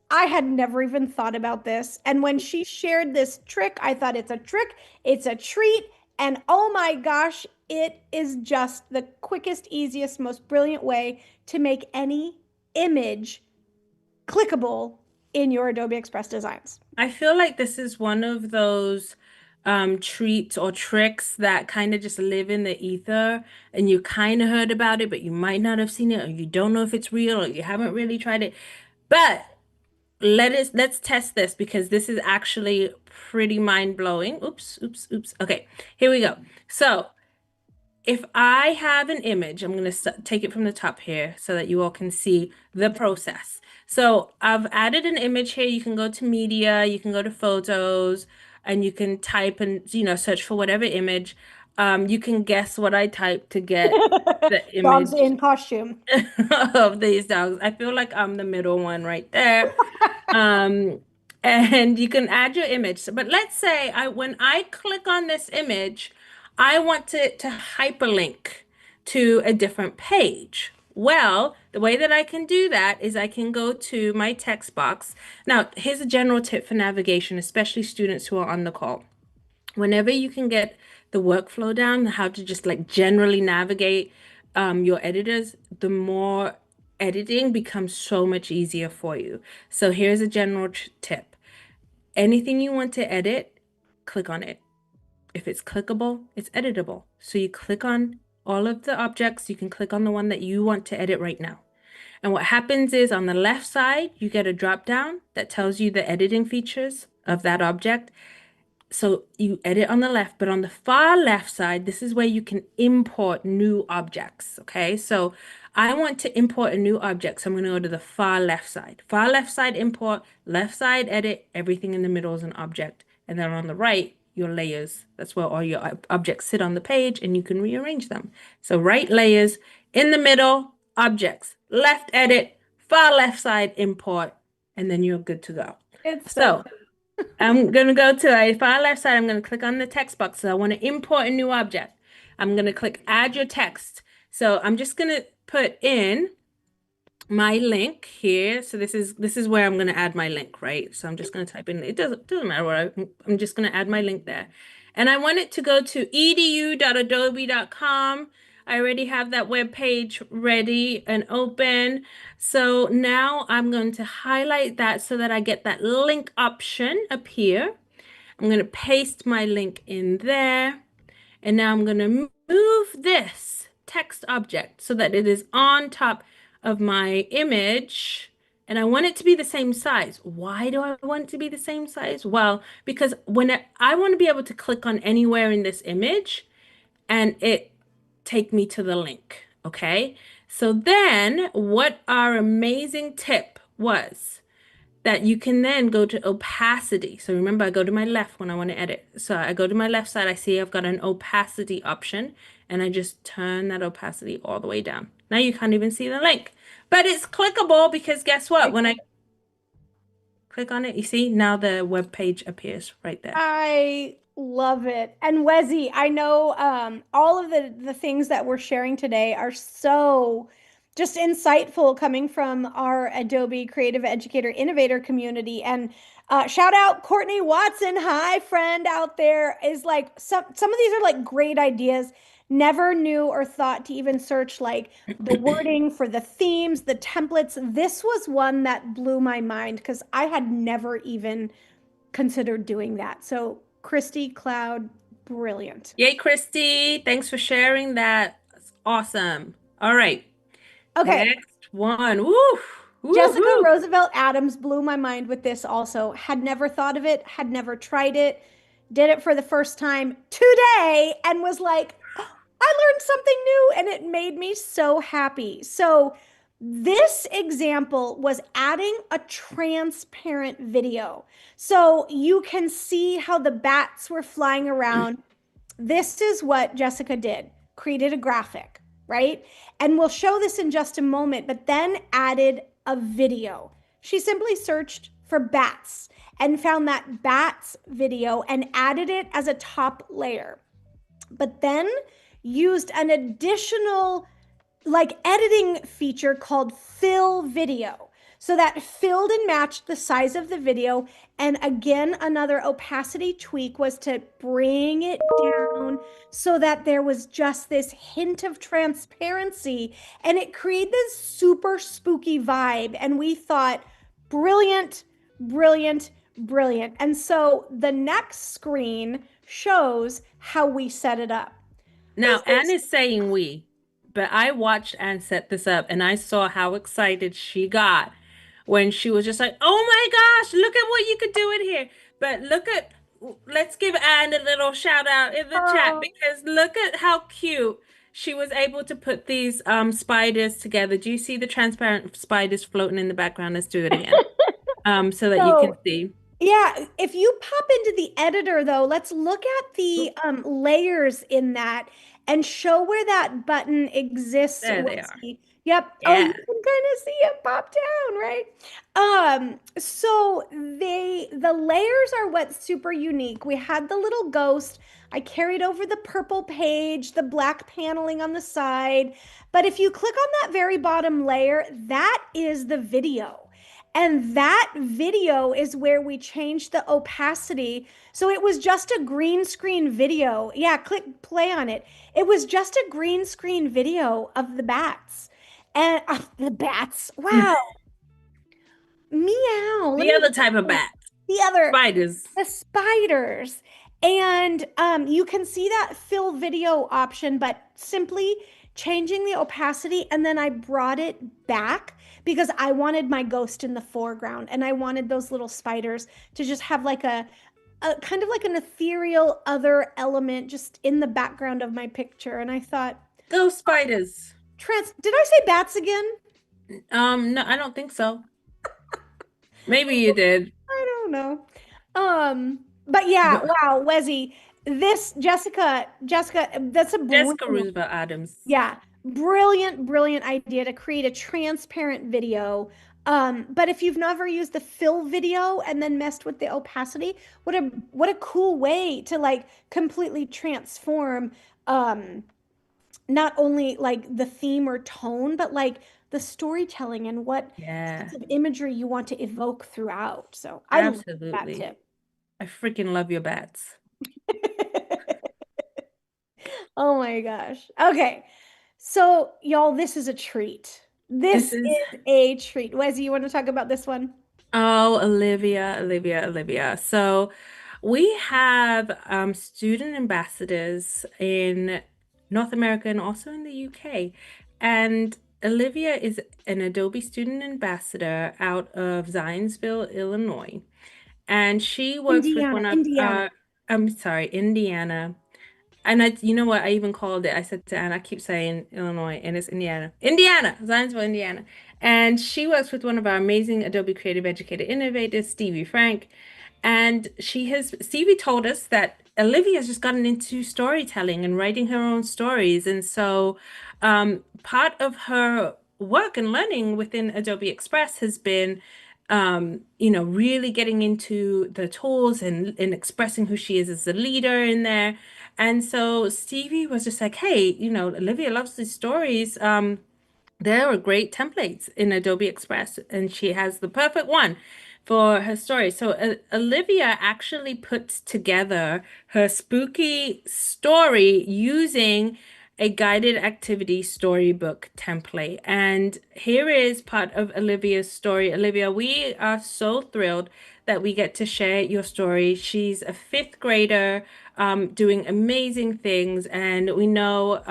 S2: I had never even thought about this. And when she shared this trick, I thought it's a trick, it's a treat. And oh my gosh, it is just the quickest, easiest, most brilliant way to make any image clickable in your Adobe Express designs.
S1: I feel like this is one of those treats or tricks that kind of just live in the ether and you kind of heard about it, but you might not have seen it, or you don't know if it's real, or you haven't really tried it. But let's test this because this is actually pretty mind-blowing. Oops, oops, oops. Okay, here we go. So if I have an image, I'm going to take it from the top here so that you all can see the process. So I've added an image here. You can go to media, you can go to photos, and you can type and, search for whatever image. You can guess what I typed to get the
S2: Dogs
S1: image
S2: in costume.
S1: of these dogs. I feel like I'm the middle one right there. Um, and you can add your image. But let's say when I click on this image, I want to hyperlink to a different page. Well, the way that I can do that is I can go to my text box. Now, here's a general tip for navigation, especially students who are on the call. Whenever you can get the workflow down, how to just like generally navigate your editors, the more editing becomes so much easier for you. So here's a general tip. Anything you want to edit, click on it. If it's clickable, it's editable. So you click on all of the objects, you can click on the one that you want to edit right now. And what happens is on the left side, you get a drop down that tells you the editing features of that object. So you edit on the left, but on the far left side, this is where you can import new objects. Okay, so I want to import a new object. So I'm going to go to the far left side. Far left side import, left side edit, everything in the middle is an object. And then on the right, your layers. That's where all your objects sit on the page and you can rearrange them. So right layers, in the middle, objects, left edit, far left side import, and then you're good to go.
S2: It's so
S1: So I'm going to go to a far left side. I'm going to click on the text box. So I want to import a new object. I'm going to click add your text. So I'm just going to put in my link here. So this is where I'm going to add my link, right? So I'm just going to type in, it doesn't matter where I'm just going to add my link there. And I want it to go to edu.adobe.com. I already have that web page ready and open. So now I'm going to highlight that so that I get that link option up here. I'm going to paste my link in there. And now I'm going to move this text object so that it is on top of my image. And I want it to be the same size. Why do I want it to be the same size? Well, because when I want to be able to click on anywhere in this image and it take me to the link. Okay. So then what our amazing tip was that you can then go to opacity. So remember, I go to my left when I want to edit. So I go to my left side, I see I've got an opacity option, and I just turn that opacity all the way down. Now you can't even see the link, but it's clickable because guess what? When I click on it, you see now the web page appears right there.
S2: I love it. And Wezzy, I know all of the things that we're sharing today are so just insightful coming from our Adobe Creative Educator Innovator community. And shout out Courtney Watson. Hi, friend out there. Is like some of these are like great ideas. Never knew or thought to even search like the wording for the themes, the templates. This was one that blew my mind because I had never even considered doing that. So, Christy Cloud, brilliant.
S1: Yay, Christy. Thanks for sharing that. That's awesome. All right.
S2: Okay.
S1: Next one. Woo!
S2: Jessica
S1: Woohoo!
S2: Roosevelt Adams blew my mind with this also. Had never thought of it, had never tried it. did it for the first time today and was like, "Oh, I learned something new," and it made me so happy. So this example was adding a transparent video. So you can see how the bats were flying around. This is what Jessica did, created a graphic, right? And we'll show this in just a moment, but then added a video. She simply searched for bats and found that bats video and added it as a top layer, but then used an additional like editing feature called fill video. So that filled and matched the size of the video. And again, another opacity tweak was to bring it down so that there was just this hint of transparency. And it created this super spooky vibe. And we thought, brilliant, brilliant, brilliant. And so the next screen shows how we set it up.
S1: Now, Anne is saying we, but I watched Anne set this up and I saw how excited she got when she was just like, oh my gosh, look at what you could do in here. But let's give Anne a little shout out in the chat
S2: Oh,
S1: because look at how cute she was able to put these spiders together. Do you see the transparent spiders floating in the background? Let's do it again. So that you can
S2: so
S1: see.
S2: yeah, if you pop into the editor though, let's look at the layers in that and show where that button exists.
S1: There they are.
S2: Wesley. Yep. Oh, you
S1: Yeah.
S2: can kind of see it pop down, right? So the layers are what's super unique. We had the little ghost. I carried over the purple page, the black paneling on the side. But if you click on that very bottom layer, that is the video. And that video is where we changed the opacity. So it was just a green screen video. Yeah, click play on it. It was just a green screen video of the bats. And the bats. Wow. Meow. Let
S1: The
S2: me
S1: other type of bat,
S2: the other
S1: spiders.
S2: the spiders. And you can see that fill video option, but simply changing the opacity. And then I brought it back because I wanted my ghost in the foreground and I wanted those little spiders to just have like a kind of like an ethereal other element just in the background of my picture. And I thought,
S1: Those spiders.
S2: did I say bats again?
S1: No, I don't think so. Maybe you did.
S2: I don't know. But yeah,
S1: But
S2: wow, Wezzy, this Jessica, that's a
S1: Jessica
S2: brilliant,
S1: Roosevelt Adams.
S2: yeah, brilliant, brilliant idea to create a transparent video. But if you've never used the fill video and then messed with the opacity, what a cool way to like completely transform not only like the theme or tone, but like the storytelling and what
S1: Yeah,
S2: sense of imagery you want to evoke throughout. So I love that
S1: absolutely.
S2: tip.
S1: I freaking love your bats.
S2: Oh my gosh. Okay. So, y'all, this is a treat.
S1: This
S2: This
S1: is,
S2: is a treat. Wesley, you want to talk about this one?
S1: oh, Olivia. So we have student ambassadors in North America and also in the UK. And Olivia is an Adobe student ambassador out of Zionsville, Illinois. And she works with
S2: Indiana,
S1: one of
S2: Indiana.
S1: I'm sorry, Indiana. And you know what? I even called it. I said to Anne, I keep saying Illinois, and it's Indiana. Indiana, Zionsville, Indiana. And she works with one of our amazing Adobe Creative Educator innovators, Stevie Frank. And Stevie told us that Olivia's just gotten into storytelling and writing her own stories. And so part of her work and learning within Adobe Express has been really getting into the tools and expressing who she is as a leader in there. And so Stevie was just like, hey, Olivia loves these stories. There are great templates in Adobe Express, and she has the perfect one for her story. So Olivia actually puts together her spooky story using a guided activity storybook template. And here is part of Olivia's story. Olivia, we are so thrilled that we get to share your story. She's a fifth grader doing amazing things. And we know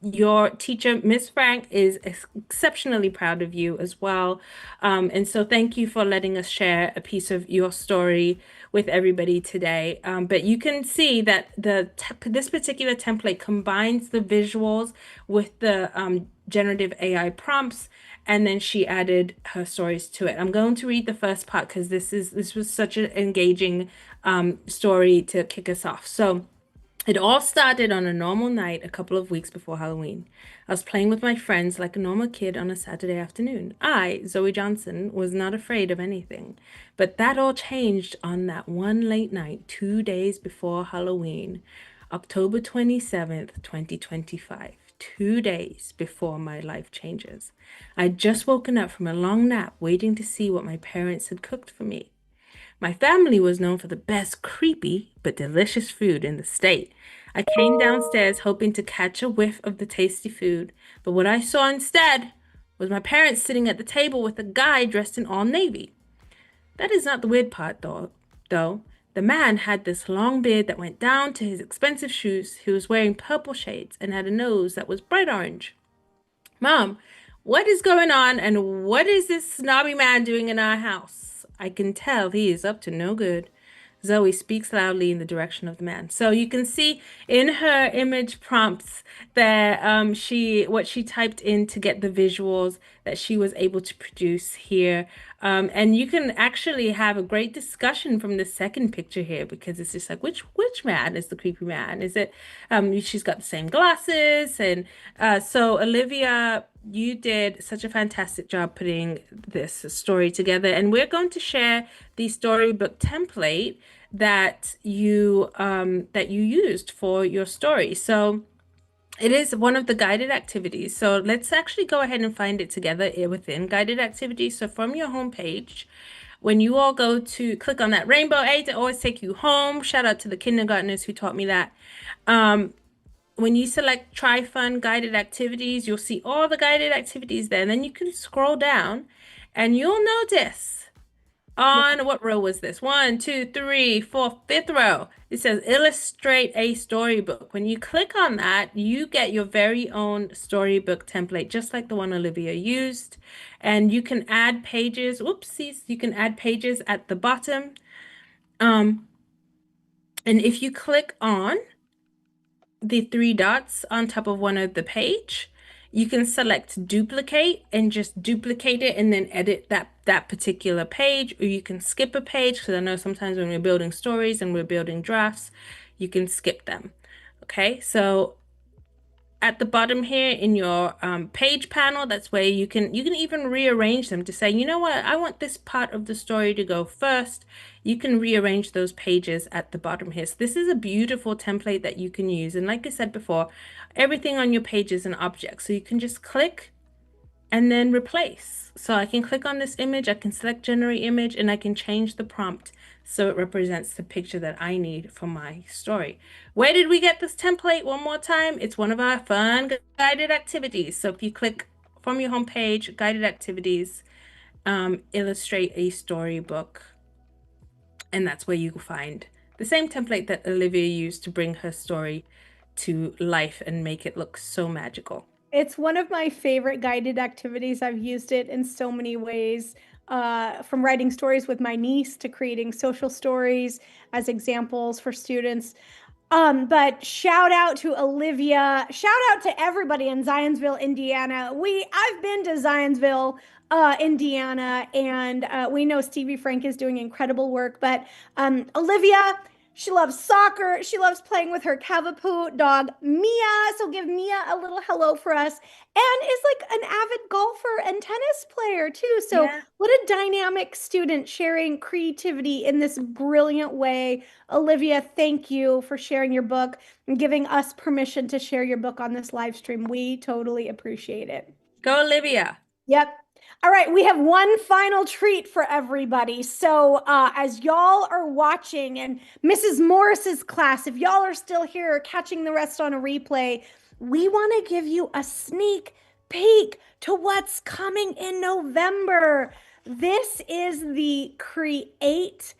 S1: your teacher, Miss Frank, is exceptionally proud of you as well. And so thank you for letting us share a piece of your story with everybody today. But you can see that this particular template combines the visuals with the generative AI prompts, and then she added her stories to it. I'm going to read the first part because this was such an engaging story to kick us off. So. It all started on a normal night a couple of weeks before Halloween. I was playing with my friends like a normal kid on a Saturday afternoon. I, Zoe Johnson, was not afraid of anything. But that all changed on that one late night, 2 days before Halloween, October 27th, 2025. 2 days before my life changes. I'd just woken up from a long nap, waiting to see what my parents had cooked for me. My family was known for the best creepy but delicious food in the state. I came downstairs hoping to catch a whiff of the tasty food, but what I saw instead was my parents sitting at the table with a guy dressed in all navy. That is not the weird part, though. The man had this long beard that went down to his expensive shoes. He was wearing purple shades and had a nose that was bright orange. Mom, what is going on and what is this snobby man doing in our house? I can tell he is up to no good. Zoe speaks loudly in the direction of the man. So you can see in her image prompts that what she typed in to get the visuals that she was able to produce here. And you can actually have a great discussion from the second picture here because it's just like which man is the creepy man? Is it she's got the same glasses and so Olivia, you did such a fantastic job putting this story together, and we're going to share the storybook template that you used for your story. So it is one of the guided activities. So let's actually go ahead and find it together within guided activities. So from your home page, when you all go to click on that rainbow A to always take you home, shout out to the kindergartners who taught me that. When you select try fun guided activities, you'll see all the guided activities there. And then you can scroll down and you'll notice on what row was this? 1, 2, 3, 4, fifth row. It says illustrate a storybook. When you click on that, you get your very own storybook template, just like the one Olivia used. And you can add pages. Oopsies. You can add pages at the bottom. And if you click on the three dots on top of one of the page, you can select duplicate and just duplicate it and then edit that particular page, or you can skip a page because I know sometimes when we're building stories and we're building drafts, you can skip them. Okay, so at the bottom here in your page panel, that's where you can even rearrange them to say, you know what, I want this part of the story to go first. You can rearrange those pages at the bottom here. So this is a beautiful template that you can use. And like I said before, everything on your page is an object. So you can just click and then replace. So I can click on this image, I can select generate image, and I can change the prompt so it represents the picture that I need for my story. Where did we get this template? One more time, it's one of our fun guided activities. So if you click from your homepage, guided activities, illustrate a storybook, and that's where you find the same template that Olivia used to bring her story to life and make it look so magical.
S2: It's one of my favorite guided activities. I've used it in so many ways, from writing stories with my niece to creating social stories as examples for students. But shout out to Olivia. Shout out to everybody in Zionsville, Indiana. I've been to Zionsville, Indiana, and we know Stevie Frank is doing incredible work. But Olivia, she loves soccer. She loves playing with her Cavapoo dog, Mia. So give Mia a little hello for us. And is like an avid golfer and tennis player too. So
S1: Yeah.
S2: what a dynamic student sharing creativity in this brilliant way. Olivia, thank you for sharing your book and giving us permission to share your book on this live stream. We totally appreciate it.
S1: Go, Olivia.
S2: Yep. All right, we have one final treat for everybody. So, as y'all are watching, and Mrs. Morris's class, if y'all are still here catching the rest on a replay, we want to give you a sneak peek to what's coming in November. This is the Create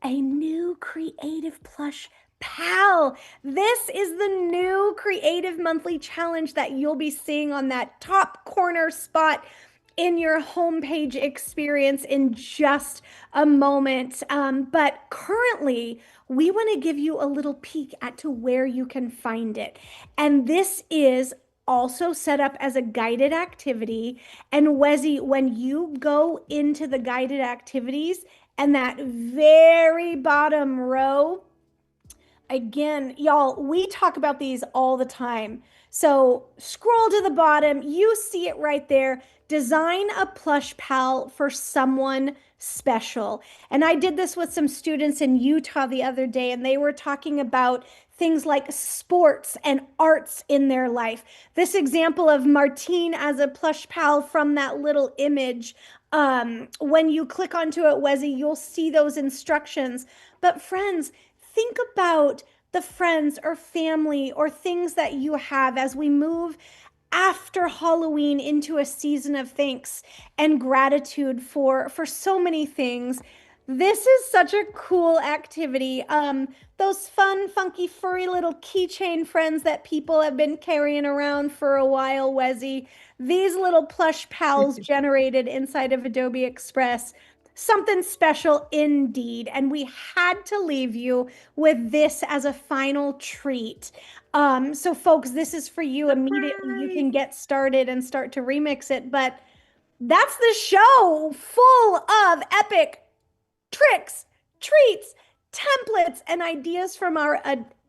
S2: a New Creative Plush Pal. This is the new creative monthly challenge that you'll be seeing on that top corner spot in your homepage experience in just a moment. But currently, we want to give you a little peek at to where you can find it. And this is also set up as a guided activity. And Wezzy, when you go into the guided activities and that very bottom row, again, y'all, we talk about these all the time. So scroll to the bottom, you see it right there. Design a plush pal for someone special. And I did this with some students in Utah the other day, and they were talking about things like sports and arts in their life. This example of Martine as a plush pal from that little image, when you click onto it, Wezzy, you'll see those instructions. But friends, think about the friends or family or things that you have as we move after Halloween into a season of thanks and gratitude for so many things. This is such a cool activity. Those fun, funky, furry little keychain friends that people have been carrying around for a while, Wezzy. These little plush pals generated inside of Adobe Express. Something special indeed. And we had to leave you with this as a final treat. So folks, this is for you. Immediately you
S1: Surprise!
S2: can get started and start to remix it. But that's the show full of epic tricks, treats, templates, and ideas from our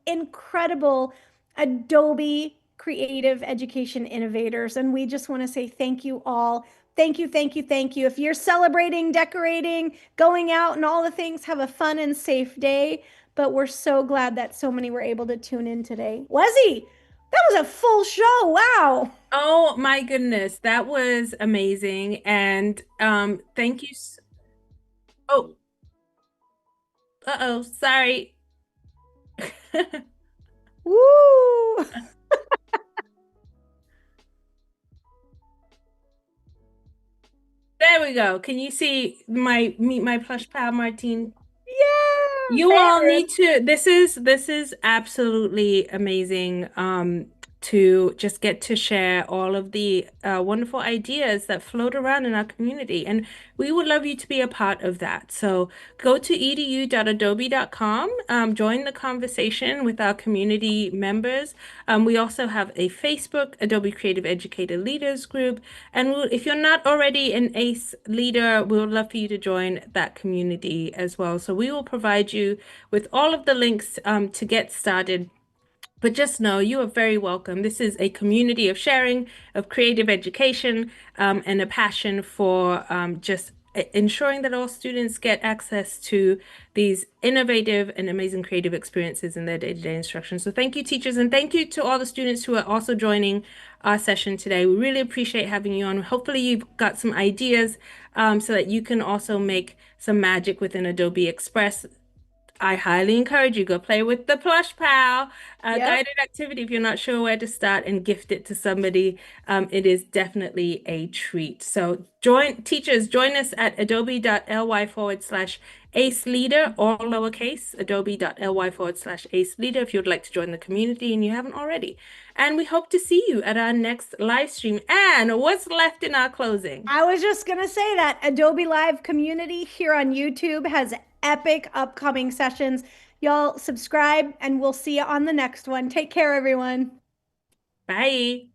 S2: incredible Adobe creative education innovators. And we just want to say thank you all. Thank you, thank you, thank you. If you're celebrating, decorating, going out, and all the things, have a fun and safe day. But we're so glad that so many were able to tune in today. Wezzy, that was a full show. Wow.
S1: Oh my goodness, that was amazing. And thank you. Oh, uh-oh, sorry.
S2: Woo.
S1: There we go. Can you see my meet my plush pal Martine?
S2: Yeah.
S1: You all
S2: There.
S1: need to, this is absolutely amazing to just get to share all of the wonderful ideas that float around in our community. And we would love you to be a part of that. So go to edu.adobe.com, join the conversation with our community members. We also have a Facebook Adobe Creative Educator Leaders group. And if you're not already an ACE leader, we would love for you to join that community as well. So we will provide you with all of the links to get started. But just know you are very welcome. This is a community of sharing, of creative education, and a passion for just ensuring that all students get access to these innovative and amazing creative experiences in their day-to-day instruction. So thank you, teachers, and thank you to all the students who are also joining our session today. We really appreciate having you on. Hopefully you've got some ideas so that you can also make some magic within Adobe Express. I highly encourage you go play with the Plush Pal,
S2: Yep.
S1: guided activity if you're not sure where to start and gift it to somebody. It is definitely a treat. So join teachers, join us at adobe.ly/ace leader, all lowercase, adobe.ly/ace leader if you'd like to join the community and you haven't already. And we hope to see you at our next live stream. And what's left in our closing?
S2: I was just going to say that Adobe Live community here on YouTube has epic upcoming sessions. Y'all subscribe and we'll see you on the next one. Take care, everyone.
S1: Bye.